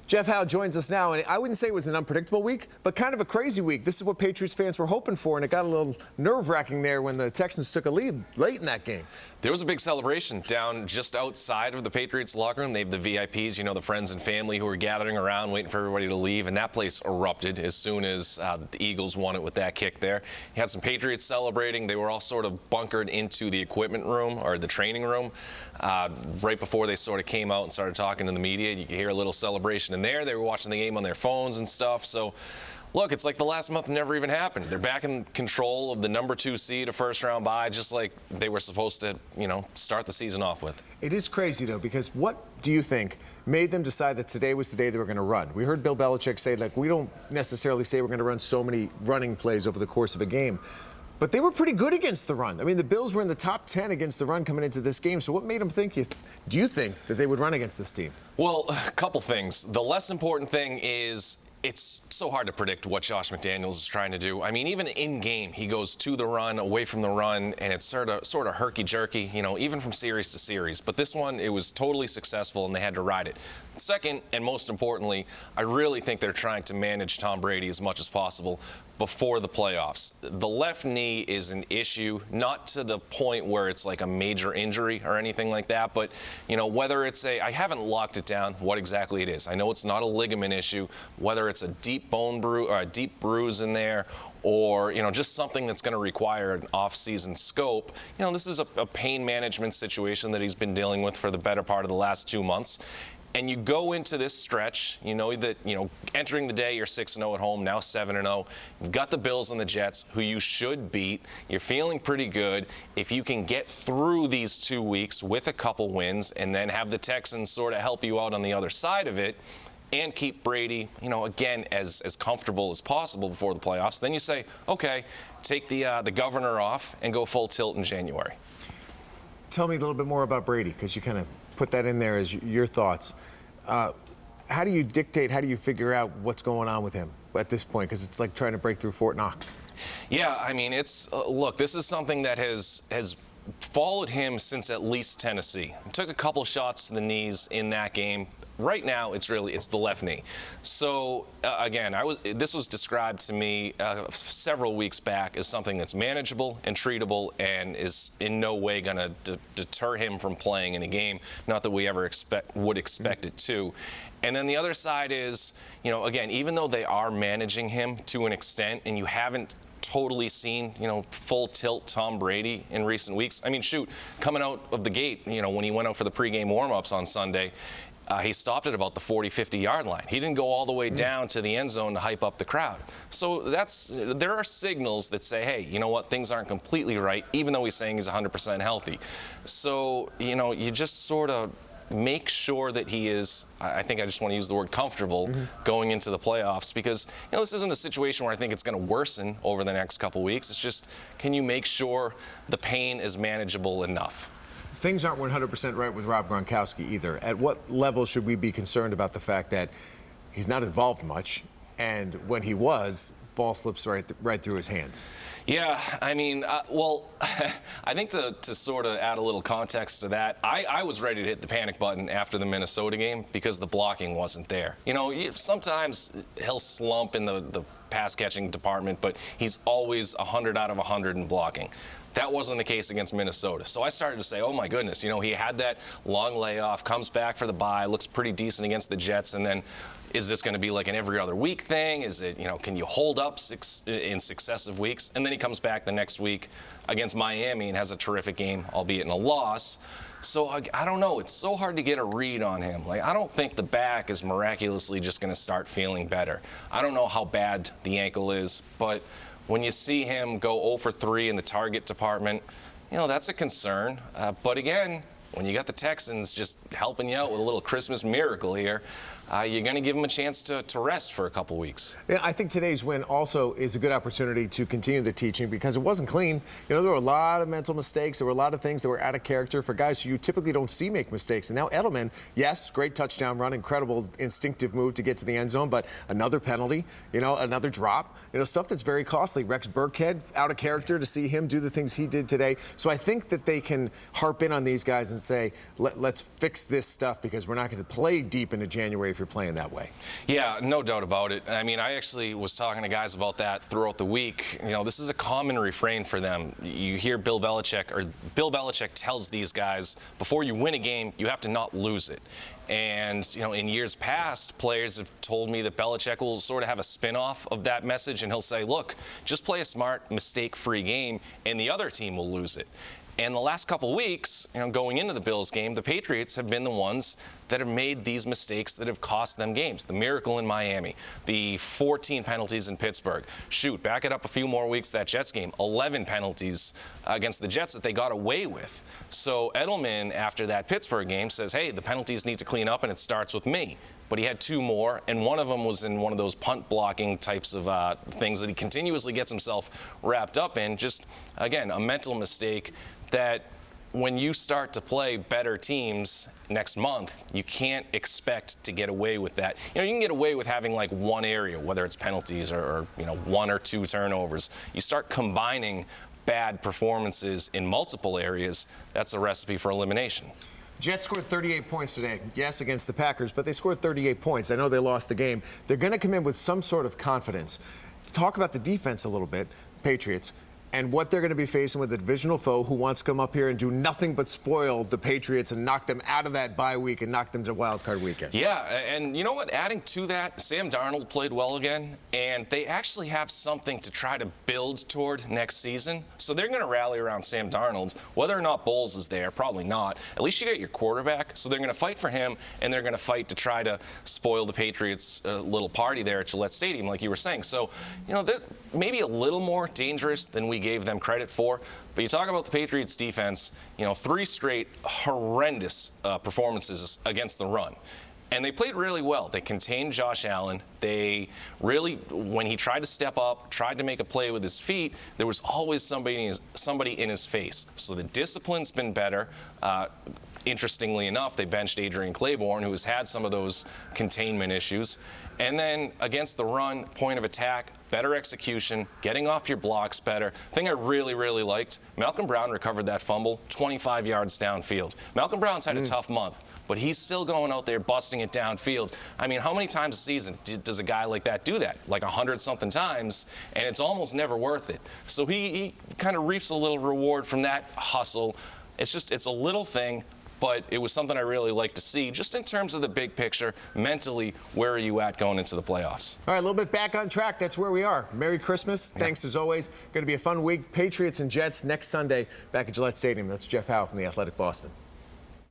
Jeff Howe joins us now, and I wouldn't say it was an unpredictable week, but kind of a crazy week. This is what Patriots fans were hoping for, and it got a little nerve-wracking there when the Texans took a lead late in that game. There was a big celebration down just outside of the Patriots locker room. They have the VIPs, you know, the friends and family who were gathering around waiting for everybody to leave, and that place erupted as soon as the Eagles won it with that kick there. You had some Patriots celebrating. They were all sort of bunkered into the equipment room or the training room right before they sort of came out and started talking to the media. You could hear a little celebration in there. They were watching the game on their phones and stuff. So, look, it's like the last month never even happened. They're back in control of the number 2 seed, a first-round bye, just like they were supposed to, you know, start the season off with. It is crazy, though, because what do you think made them decide that today was the day they were going to run? We heard Bill Belichick say, like, we don't necessarily say we're going to run so many running plays over the course of a game. But they were pretty good against the run. I mean, the Bills were in the top 10 against the run coming into this game. So what made them think, do you think that they would run against this team? Well, a couple things. The less important thing is it's so hard to predict what Josh McDaniels is trying to do. I mean, even in game, he goes to the run, away from the run, and it's sort of herky-jerky, you know, even from series to series. But this one, it was totally successful, and they had to ride it. Second, and most importantly, I really think they're trying to manage Tom Brady as much as possible before the playoffs. The left knee is an issue, not to the point where it's like a major injury or anything like that, but, you know, whether it's I haven't locked it down what exactly it is. I know it's not a ligament issue, whether it's a deep bone bruise or a deep bruise in there, or, you know, just something that's going to require an off-season scope. You know, this is a pain management situation that he's been dealing with for the better part of the last 2 months. And you go into this stretch, you know that, you know, entering the day, you're 6-0 at home, now 7-0. You've got the Bills and the Jets, who you should beat. You're feeling pretty good. If you can get through these 2 weeks with a couple wins and then have the Texans sort of help you out on the other side of it and keep Brady, you know, again, as comfortable as possible before the playoffs, then you say, okay, take the governor off and go full tilt in January. Tell me a little bit more about Brady, because you kind of put that in there as your thoughts. How do you dictate, how do you figure out what's going on with him at this point? Because it's like trying to break through Fort Knox. Yeah, I mean, it's look, this is something that has followed him since at least Tennessee. He took a couple shots to the knees in that game. Right now, it's the left knee. So again, this was described to me several weeks back as something that's manageable and treatable and is in no way going to deter him from playing in a game. Not that we ever would expect it to. And then the other side is, you know, again, even though they are managing him to an extent, and you haven't totally seen, you know, full tilt Tom Brady in recent weeks. I mean, shoot, coming out of the gate, you know, when he went out for the pregame warm-ups on Sunday, he stopped at about the 40, 50-yard line. He didn't go all the way down to the end zone to hype up the crowd. So there are signals that say, hey, you know what, things aren't completely right, even though he's saying he's 100% healthy. So, you know, you just sort of make sure that he is, I think I just want to use the word comfortable going into the playoffs, because, you know, this isn't a situation where I think it's going to worsen over the next couple weeks. It's just, can you make sure the pain is manageable enough? Things aren't 100% right with Rob Gronkowski either. At what level should we be concerned about the fact that he's not involved much, and when he was, ball slips right through his hands? Yeah, I mean, well, I think to sort of add a little context to that, I was ready to hit the panic button after the Minnesota game because the blocking wasn't there. You know, sometimes he'll slump in the pass-catching department, but he's always 100 out of 100 in blocking. That wasn't the case against Minnesota. So I started to say, oh, my goodness, you know, he had that long layoff, comes back for the bye, looks pretty decent against the Jets, and then is this going to be like an every other week thing? Is it, you know, can you hold up in successive weeks? And then he comes back the next week against Miami and has a terrific game, albeit in a loss. So I don't know. It's so hard to get a read on him. Like, I don't think the back is miraculously just going to start feeling better. I don't know how bad the ankle is, but when you see him go 0 for 3 in the target department, you know, that's a concern. But again, when you got the Texans just helping you out with a little Christmas miracle here, you're going to give them a chance to rest for a couple weeks. Yeah, I think today's win also is a good opportunity to continue the teaching because it wasn't clean. You know, there were a lot of mental mistakes. There were a lot of things that were out of character for guys who you typically don't see make mistakes. And now Edelman, yes, great touchdown run, incredible instinctive move to get to the end zone, but another penalty, you know, another drop, you know, stuff that's very costly. Rex Burkhead, out of character to see him do the things he did today. So I think that they can harp in on these guys and say, let's fix this stuff because we're not going to play deep into January if you're playing that way. Yeah, no doubt about it. I mean, I actually was talking to guys about that throughout the week. You know, this is a common refrain for them. You hear Bill Belichick tells these guys, before you win a game, you have to not lose it. And, you know, in years past, players have told me that Belichick will sort of have a spin-off of that message, and he'll say, look, just play a smart, mistake-free game, and the other team will lose it. And the last couple weeks, you know, going into the Bills game, the Patriots have been the ones that have made these mistakes that have cost them games. The miracle in Miami, the 14 penalties in Pittsburgh. Shoot, back it up a few more weeks, that Jets game, 11 penalties against the Jets that they got away with. So Edelman, after that Pittsburgh game, says, hey, the penalties need to clean up, and it starts with me. But he had 2 more, and one of them was in one of those punt blocking types of things that he continuously gets himself wrapped up in. Just, again, a mental mistake that when you start to play better teams next month, you can't expect to get away with that. You know, you can get away with having like one area, whether it's penalties or you know, 1 or 2 turnovers. You start combining bad performances in multiple areas, that's a recipe for elimination. Jets scored 38 points today, yes, against the Packers, but they scored 38 points. I know they lost the game. They're going to come in with some sort of confidence. To talk about the defense a little bit, Patriots, and what they're going to be facing with a divisional foe who wants to come up here and do nothing but spoil the Patriots and knock them out of that bye week and knock them to wild card weekend. Yeah, and you know what? Adding to that, Sam Darnold played well again, and they actually have something to try to build toward next season. So they're going to rally around Sam Darnold. Whether or not Bowles is there, probably not. At least you get your quarterback. So they're going to fight for him, and they're going to fight to try to spoil the Patriots' little party there at Gillette Stadium, like you were saying. So, you know, they're maybe a little more dangerous than we gave them credit for. But you talk about the Patriots defense, you know, 3 straight horrendous performances against the run. And they played really well. They contained Josh Allen. They really, when he tried to step up, tried to make a play with his feet, there was always somebody in his face. So the discipline's been better. Interestingly enough, they benched Adrian Claiborne, who has had some of those containment issues. And then against the run, point of attack, better execution, getting off your blocks better. Thing I really, really liked, Malcolm Brown recovered that fumble 25 yards downfield. Malcolm Brown's had a tough month, but he's still going out there busting it downfield. I mean, how many times a season does a guy like that do that? Like 100-something times, and it's almost never worth it. So he kind of reaps a little reward from that hustle. It's a little thing, but it was something I really like to see, just in terms of the big picture. Mentally, where are you at going into the playoffs? All right, a little bit back on track. That's where we are. Merry Christmas. Yeah. Thanks, as always. Going to be a fun week. Patriots and Jets next Sunday back at Gillette Stadium. That's Jeff Howe from The Athletic Boston.